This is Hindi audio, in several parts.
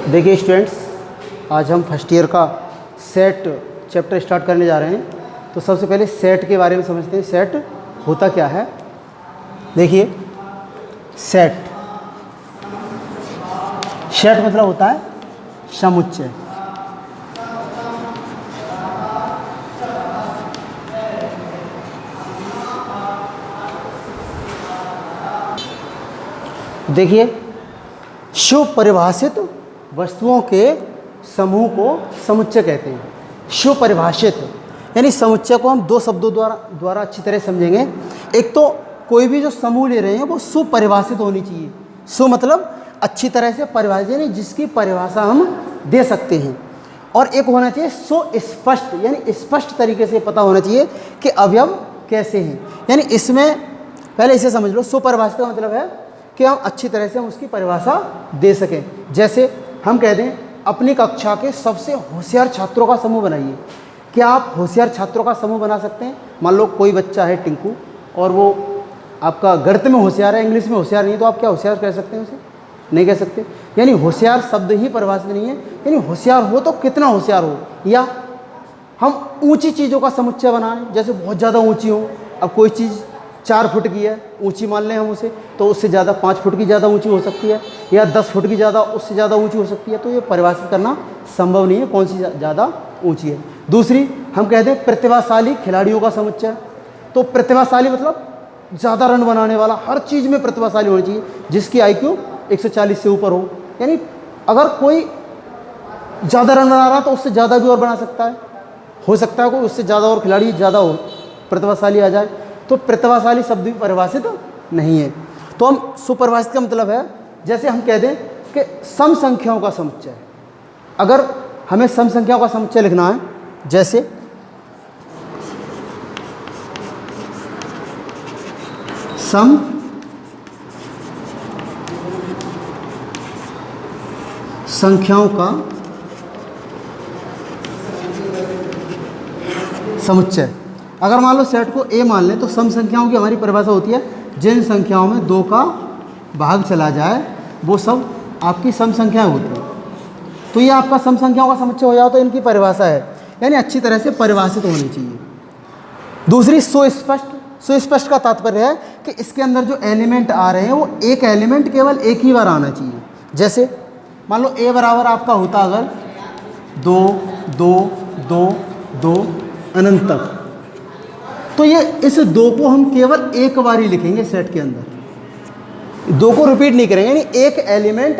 देखिए स्टूडेंट्स, आज हम फर्स्ट ईयर का सेट चैप्टर स्टार्ट करने जा रहे हैं। तो सबसे पहले सेट के बारे में समझते हैं। सेट होता क्या है। देखिए सेट मतलब होता है समुच्चय। देखिए सुपरिभाषित वस्तुओं के समूह को समुच्चय कहते हैं। सुपरिभाषित यानी समुच्चय को हम दो शब्दों द्वारा अच्छी तरह समझेंगे। एक तो कोई भी जो समूह ले रहे हैं वो सुपरिभाषित होनी चाहिए। सु मतलब अच्छी तरह से परिभाषित यानी जिसकी परिभाषा हम दे सकते हैं। और एक होना चाहिए सुस्पष्ट यानी स्पष्ट तरीके से पता होना चाहिए कि अवयव कैसे हैं। यानी इसमें पहले इसे समझ लो। सुपरिभाषित का मतलब है कि हम अच्छी तरह से हम उसकी परिभाषा दे सकें। जैसे हम कह दें अपनी कक्षा के सबसे होशियार छात्रों का समूह बनाइए। क्या आप होशियार छात्रों का समूह बना सकते हैं? मान लो कोई बच्चा है टिंकू और वो आपका गणित में होशियार है, इंग्लिश में होशियार नहीं है, तो आप क्या होशियार कह सकते हैं उसे? नहीं कह सकते। यानी होशियार शब्द ही परिभाषित नहीं है। यानी होशियार हो तो कितना होशियार हो। या हम ऊंची चीज़ों का समुच्चय बनाएं, जैसे बहुत ज़्यादा ऊंची हो। अब कोई चीज़ 4 फुट की है, ऊंची मान लें हम उसे, तो उससे ज़्यादा 5 फुट की ज़्यादा ऊंची हो सकती है, या 10 फुट की ज़्यादा उससे ज़्यादा ऊंची हो सकती है। तो ये परिभाषित करना संभव नहीं है कौन सी ज़्यादा ऊंची है। दूसरी हम कहते हैं प्रतिभाशाली खिलाड़ियों का समुच्चय। तो प्रतिभाशाली मतलब ज़्यादा रन बनाने वाला, हर चीज़ में प्रतिभाशाली होनी चाहिए, जिसकी IQ 140 से ऊपर हो। यानी अगर कोई ज़्यादा रन बना रहा तो उससे ज़्यादा भी और बना सकता है। हो सकता है कोई उससे ज़्यादा और खिलाड़ी ज़्यादा हो, प्रतिभाशाली आ जाए। तो प्रतिभाशाली शब्द भी परिभाषित नहीं है। तो हम सुपरिभाषित का मतलब है, जैसे हम कह दें कि सम संख्याओं का समुच्चय। अगर हमें सम संख्याओं का समुच्चय लिखना है, जैसे सम संख्याओं का समुच्चय। अगर मान लो सेट को A मान लें तो सम संख्याओं की हमारी परिभाषा होती है जिन संख्याओं में 2 का भाग चला जाए वो सब आपकी सम संख्याएं होती हैं। तो ये आपका सम संख्याओं का समुच्चय हो जाए तो इनकी परिभाषा है, यानी अच्छी तरह से परिभाषित होनी चाहिए। दूसरी सुस्पष्ट का तात्पर्य है कि इसके अंदर जो एलिमेंट आ रहे हैं वो एक एलिमेंट केवल एक ही बार आना चाहिए। जैसे मान लो A बराबर आपका होता अगर 2 2 2 2 अनंत तक, तो ये इस 2 को हम केवल एक बार ही लिखेंगे सेट के अंदर, 2 को रिपीट नहीं करेंगे। यानी एक एलिमेंट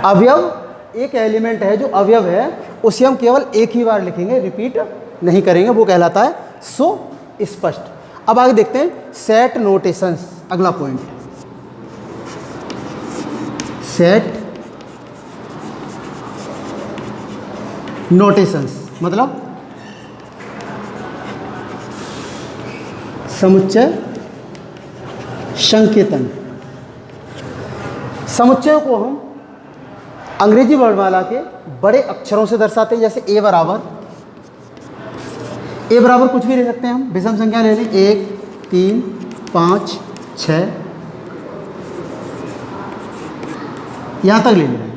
अवयव, एक एलिमेंट है जो अवयव है उसे हम केवल एक ही बार लिखेंगे, रिपीट नहीं करेंगे। वो कहलाता है सुस्पष्ट। अब आगे देखते हैं सेट नोटेशंस। अगला पॉइंट, सेट नोटेशंस मतलब समुच्चय संकेतन। समुच्चय को हम अंग्रेजी वर्णमाला के बड़े अक्षरों से दर्शाते हैं। जैसे A बराबर कुछ भी ले सकते हैं हम, विषम संख्या ले लें 1 3 5 6 यहाँ तक ले लें।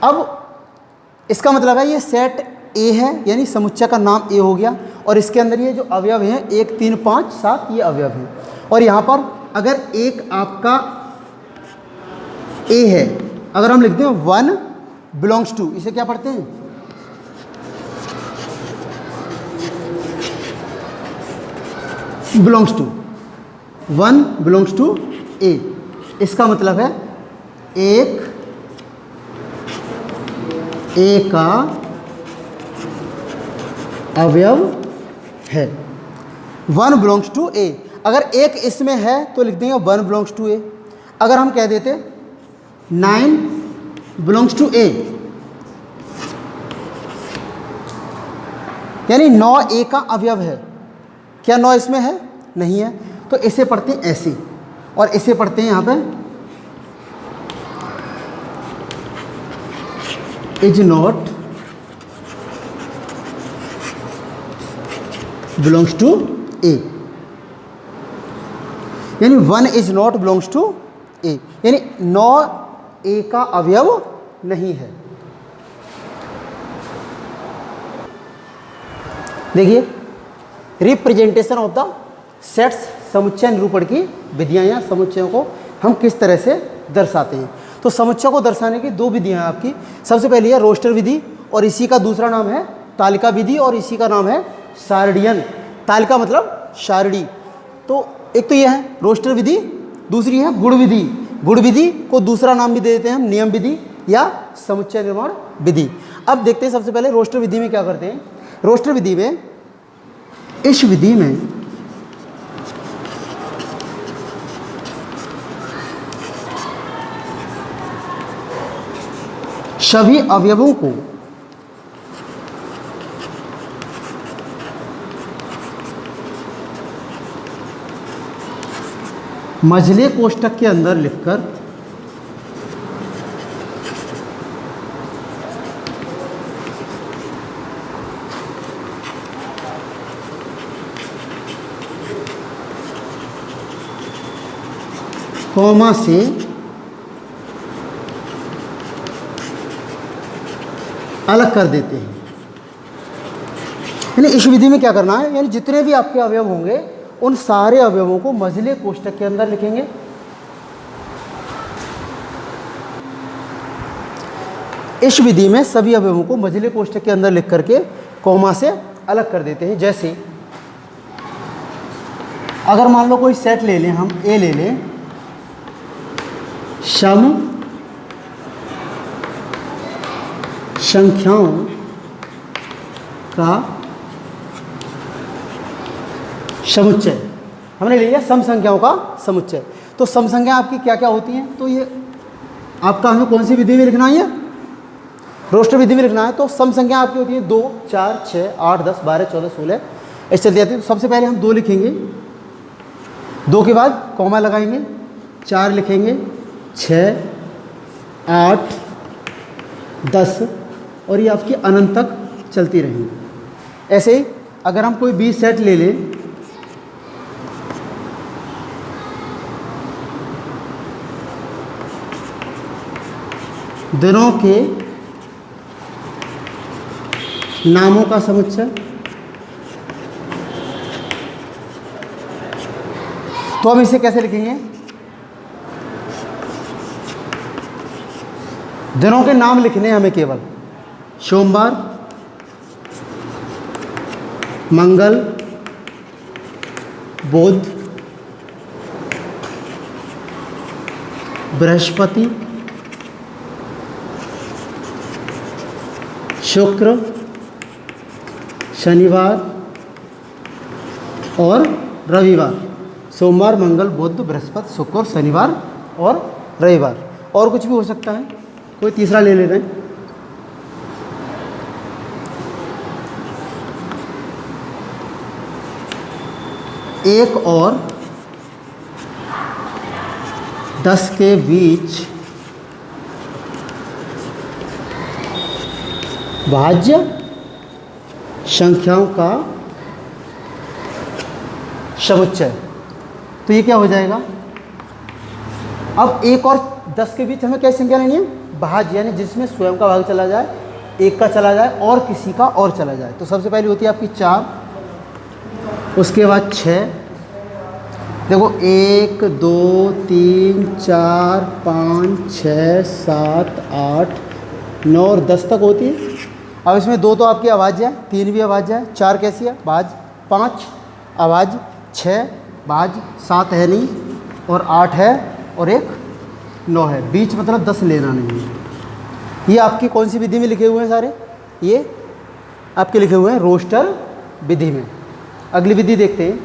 अब इसका मतलब है ये सेट A है, यानी समुच्चय का नाम A हो गया, और इसके अंदर ये जो अवयव हैं 1 3 5 7 ये अवयव हैं। और यहाँ पर अगर एक आपका A है, अगर हम लिखते हैं 1 बिलोंग्स टू, इसे क्या पढ़ते हैं? Belongs to, 1 belongs to A। इसका मतलब है एक A का अवयव है, 1 बिलोंग्स टू A। अगर एक इसमें है तो लिख देंगे 1 बिलोंग्स टू A। अगर हम कह देते 9 बिलोंग्स टू A, यानी 9 A का अवयव है। क्या 9 इसमें है? नहीं है, तो इसे पढ़ते हैं ऐसे, और इसे पढ़ते हैं यहाँ पे is not belongs to A। यानी 1 is not belongs to A, यानी 9 ए का अवयव नहीं है। देखिए, रिप्रेजेंटेशन ऑफ द सेट्स, समुच्चय निरूपण की विधियां या समुच्चयों को हम किस तरह से दर्शाते हैं। तो समुच्चय को दर्शाने की दो विधियां हैं आपकी। सबसे पहली है रोस्टर विधि और इसी का दूसरा नाम है तालिका विधि और इसी का नाम है सारणियन। तालिका मतलब सारणी। तो एक तो यह है रोस्टर विधि, दूसरी है गुण विधि। गुण विधि को दूसरा नाम भी दे देते हैं हम नियम विधि या समुच्चय निर्माण विधि। अब देखते हैं सबसे पहले रोस्टर विधि में क्या करते हैं। रोस्टर विधि में, इस विधि में सभी अवयवों को मझले कोष्ठक के अंदर लिखकर कॉमा से अलग कर देते हैं। यानी इस विधि में क्या करना है, यानी जितने भी आपके अवयव होंगे उन सारे अवयवों को मझले कोष्ठक के अंदर लिखेंगे। इस विधि में सभी अवयवों को मझले कोष्ठक के अंदर लिख करके कॉमा से अलग कर देते हैं। जैसे अगर मान लो कोई सेट ले लें, हम ए ले लें, सम संख्याओं का समुच्चय, हमने ले लिया सम संख्याओं का समुच्चय। तो सम संख्या आपकी क्या क्या होती हैं, तो ये आपका हमें कौन सी विधि में लिखना है, रोस्टर विधि में लिखना है। तो सम संख्या आपकी होती है 2, 4, 6, 8, 10, 12, 14, 16 ऐसे चलती जाती है। तो सबसे पहले हम 2 लिखेंगे, 2 के बाद कॉमा लगाएंगे, 4 लिखेंगे, 6, 8, 10 और ये आपकी अनंत तक चलती रहेंगी। ऐसे ही अगर हम कोई 20 सेट ले लें, दिनों के नामों का समुच्चय, तो हम इसे कैसे लिखेंगे, दिनों के नाम लिखने हैं हमें केवल, सोमवार, मंगल, बुध, बृहस्पति, शुक्र, शनिवार और रविवार। सोमवार, मंगल, बुध, बृहस्पति, शुक्र, शनिवार और रविवार। और कुछ भी हो सकता है, कोई तीसरा ले रहे हैं। एक और 10 के बीच भाज्य संख्याओं का समुच्चय। तो ये क्या हो जाएगा, अब 1 और 10 के बीच हमें क्या संख्या लेनी है, भाज्य, यानी जिसमें स्वयं का भाग चला जाए, 1 का चला जाए और किसी का और चला जाए। तो सबसे पहले होती है आपकी 4, उसके बाद 6, देखो 1, 2, 3, 4, 5, 6, 7, 8, 9 और 10 तक होती है। अब इसमें 2 तो आपकी आवाज़ है, 3 भी आवाज़ है, 4 कैसी है बाज, 5 आवाज़, 6 बाज, 7 है नहीं और 8 है और 1 9 है, बीच मतलब 10 लेना नहीं है। ये आपकी कौन सी विधि में लिखे हुए हैं सारे, ये आपके लिखे हुए हैं रोस्टर विधि में। अगली विधि देखते हैं,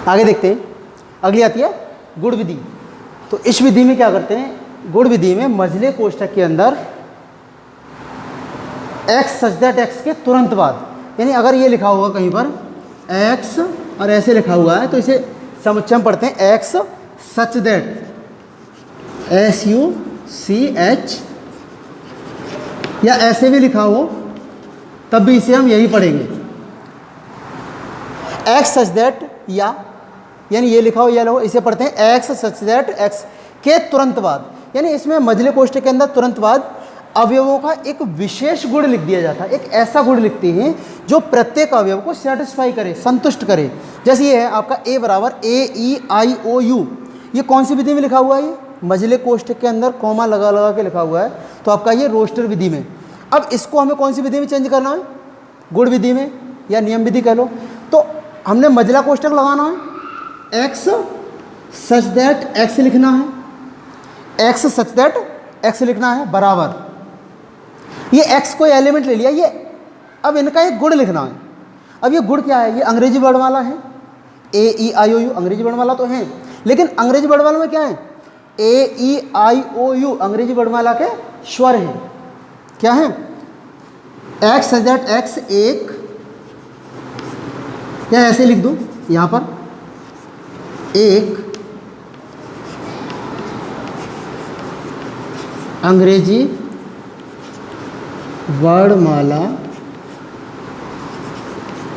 आगे देखते हैं। अगली आती है गुण विधि। तो इस विधि में क्या करते हैं, गुण विधि में मझले कोष्ठक के अंदर x सच दैट x के तुरंत बाद, यानी अगर ये लिखा हुआ कहीं पर x और ऐसे लिखा हुआ है तो इसे समुच्चय में पढ़ते हैं x सच दैट, SUCH, या ऐसे भी लिखा हो तब भी इसे हम यही पढ़ेंगे x सच दैट, या यानी ये लिखा हो या लो, इसे पढ़ते हैं x सच दैट x, के तुरंत बाद, यानी इसमें मझले कोष्ठक के अंदर तुरंत बाद अवयवों का एक विशेष गुण लिख दिया जाता है। एक ऐसा गुण लिखते हैं जो प्रत्येक अवयव को सेटिस्फाई करे, संतुष्ट करे। जैसे ये है आपका A बराबर AEIOU, ये कौन सी विधि में लिखा हुआ है? ये मझले कोष्ठक के अंदर कॉमा लगा लगा के लिखा हुआ है, तो आपका ये रोस्टर विधि में। अब इसको हमें कौन सी विधि में चेंज करना है? गुण विधि में या नियम विधि कह लो। तो हमने मझला कोष्ठक लगाना है, x सच दैट x लिखना है, x सच दैट x लिखना है बराबर, ये x को एलिमेंट ले लिया, ये अब इनका एक गुण लिखना है। अब ये गुण क्या है? ये अंग्रेजी वर्णमाला है, AEIOU अंग्रेजी वर्णमाला तो है, लेकिन अंग्रेजी वर्णमाला में क्या है? AEIOU अंग्रेजी वर्णमाला के स्वर हैं। क्या है? x सच दैट x एक, या ऐसे लिख दूं यहाँ पर, एक अंग्रेजी वर्णमाला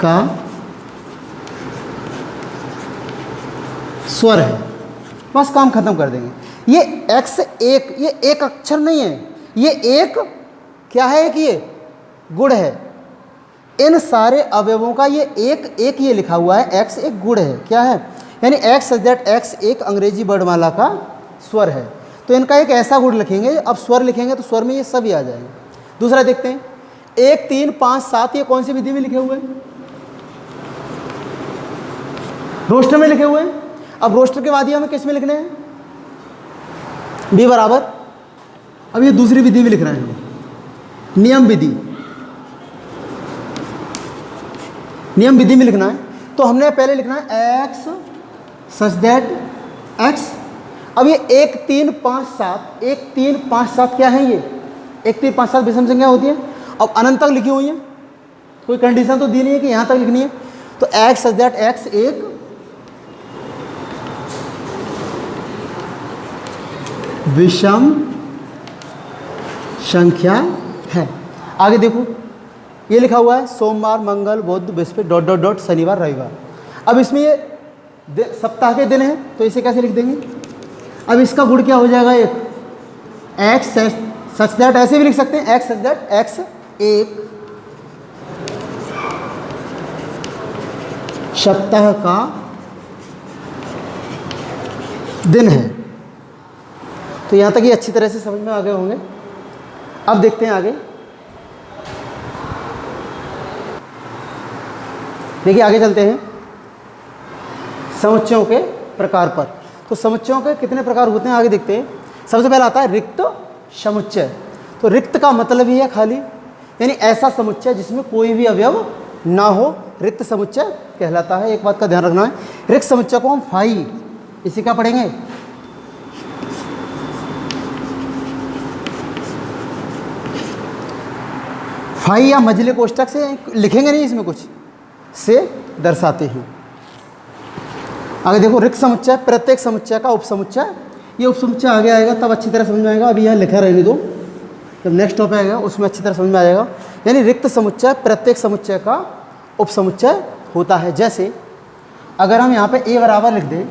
का स्वर है। बस काम खत्म कर देंगे। ये x एक, ये एक अक्षर नहीं है, ये एक क्या है? कि ये गुण है। इन सारे अवयवों का ये एक एक ये लिखा हुआ है, x एक गुण है। क्या है? यानी x सच दैट x एक अंग्रेजी वर्णमाला का स्वर है। तो इनका एक ऐसा गुण लिखेंगे, अब स्वर लिखेंगे तो स्वर में ये सभी आ जाएंगे। दूसरा देखते हैं, 1 3 5 7, ये कौन सी विधि में लिखे हुए हैं? रोस्टर में लिखे हुए हैं। अब रोस्टर के बाद ये हमें किस में लिखने हैं? B बराबर, अब ये दूसरी विधि में लिख रहे हैं, नियम विधि। नियम विधि में लिखना है, तो हमने पहले लिखना है x सच दैट x। अब ये 1 3 5 7, 1 3 5 7 क्या है? ये 1 3 5 7 विषम संख्या होती है। अब अनंत तक लिखी हुई है, कोई कंडीशन तो दी नहीं है कि यहाँ तक लिखनी है। तो x सच दैट x एक विषम संख्या है। आगे देखो, ये लिखा हुआ है सोमवार मंगल बुध बृहस्पति डॉट डॉट डॉट शनिवार रविवार। अब इसमें ये सप्ताह के दिन है, तो इसे कैसे लिख देंगे? अब इसका गुण क्या हो जाएगा? एक x सच दैट, ऐसे भी लिख सकते हैं, x सच दैट x एक सप्ताह का दिन है। तो यहाँ तक ये अच्छी तरह से समझ में आ गए होंगे। अब देखते हैं आगे। देखिए आगे चलते हैं समुच्चयों के प्रकार पर। तो समुच्चयों के कितने प्रकार होते हैं आगे देखते हैं। सबसे पहला आता है रिक्त समुच्चय। तो रिक्त का मतलब ही है खाली, यानी ऐसा समुच्चय जिसमें कोई भी अवयव ना हो, रिक्त समुच्चय कहलाता है। एक बात का ध्यान रखना है, रिक्त समुच्चय को हम फाई, इसी का पढ़ेंगे, फाई या मझले कोष्ठक से लिखेंगे नहीं, इसमें कुछ से दर्शाते हैं। आगे देखो रिक्त समुच्चय, प्रत्येक समुच्चय का उपसमुच्चय। ये उपसमुच्चय आगे आएगा तब अच्छी तरह समझ में आएगा, अभी यहाँ लिखा रहने दो, जब नेक्स्ट टॉपिक आएगा उसमें अच्छी तरह समझ में आ जाएगा। यानी रिक्त समुच्चय प्रत्येक समुच्चय का उपसमुच्चय होता है। जैसे अगर हम यहाँ पे a बराबर लिख दें,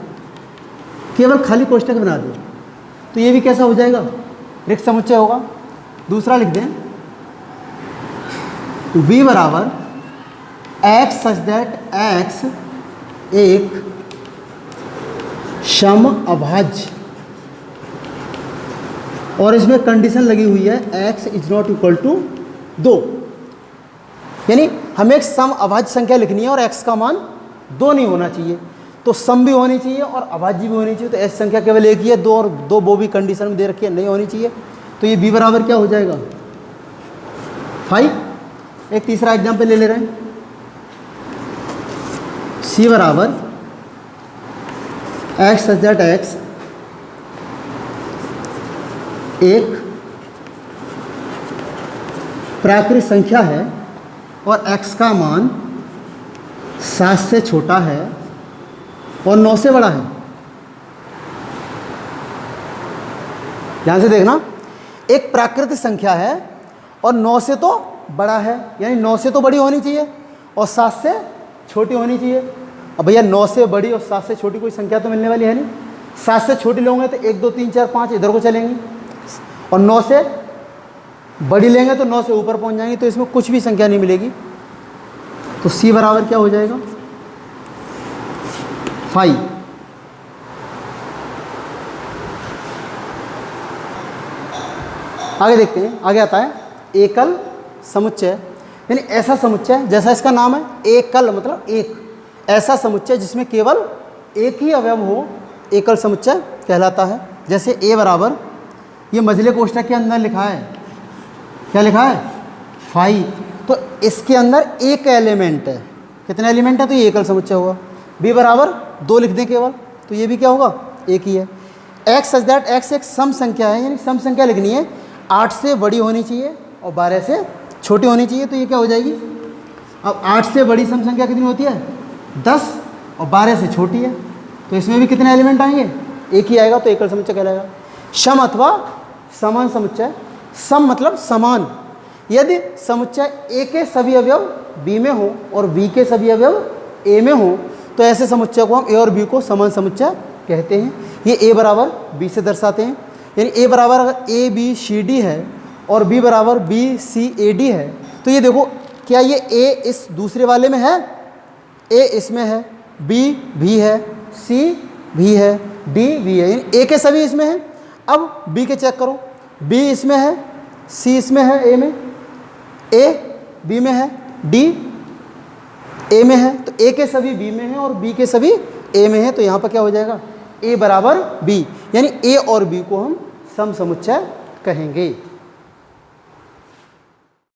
केवल खाली कोष्ठक बना दें, तो ये भी कैसा हो जाएगा? रिक्त समुच्चय होगा। दूसरा लिख दें v बराबर x सच दैट x एक सम अभाज्य, और इसमें कंडीशन लगी हुई है x is not equal to 2, यानी हमें एक सम अभाज्य संख्या लिखनी है और x का मान 2 नहीं होना चाहिए। तो सम भी होनी चाहिए और अभाज्य भी होनी चाहिए। तो ऐसी संख्या केवल एक ही है, 2 और 2 वो भी कंडीशन में दे रखी है, नहीं होनी चाहिए। तो ये b बराबर क्या हो जाएगा? 5। एक तीसरा एग्जाम्पल ले रहे हैं, c बराबर x सच दैट x एक प्राकृतिक संख्या है और x का मान 7 से छोटा है और 9 से बड़ा है। ध्यान से देखना, एक प्राकृतिक संख्या है और 9 से तो बड़ा है, यानी 9 से तो बड़ी होनी चाहिए और 7 से छोटी होनी चाहिए। अब भैया 9 से बड़ी और 7 से छोटी कोई संख्या तो मिलने वाली है नहीं। 7 से छोटी लोगे तो 1 2 3 4 5 इधर को चलेंगी, और 9 से बड़ी लेंगे तो 9 से ऊपर पहुंच जाएंगी, तो इसमें कुछ भी संख्या नहीं मिलेगी। तो C बराबर क्या हो जाएगा 5। आगे देखते हैं, आगे आता है एकल समुच्चय, यानी ऐसा समुच्चय, जैसा इसका नाम है एकल मतलब एक, ऐसा समुच्चय जिसमें केवल एक ही अवयव हो, एकल समुच्चय कहलाता है। जैसे A बराबर, ये मझले कोष्ठक के अंदर लिखा है, क्या लिखा है 5, तो इसके अंदर एक एलिमेंट है, कितने एलिमेंट है, तो ये एकल समुच्चय होगा। B बराबर 2 लिख दें केवल, तो ये भी क्या होगा एक ही है। X सच दैट X एक सम संख्या है, यानी सम संख्या लिखनी है, 8 से बड़ी होनी चाहिए और 12 से छोटी होनी चाहिए, तो ये क्या हो जाएगी। अब 8 से बड़ी सम संख्या कितनी होती है 10, और 12 से छोटी है, तो इसमें भी कितने एलिमेंट आएंगे, एक ही आएगा, तो एकल समुच्चय कहलाएगा। सम अथवा समान समुच्चय, सम मतलब समान, यदि समुच्चय A के सभी अवयव B में हो और B के सभी अवयव A में हो, तो ऐसे समुच्चय को हम A और B को समान समुच्चय कहते हैं। ये A बराबर B से दर्शाते हैं, यानी A बराबर अगर A B C D है और B बराबर B C A D है, तो ये देखो क्या ये A इस दूसरे वाले में है, A इसमें है, B भी है, C भी है, D भी है, यानी A के सभी इसमें है। अब B के चेक करो, B इसमें है, C इसमें है, A में, A B में है, D A में है, तो A के सभी B में है और B के सभी A में है, तो यहाँ पर क्या हो जाएगा A बराबर B, यानी A और B को हम सम समुच्चय कहेंगे।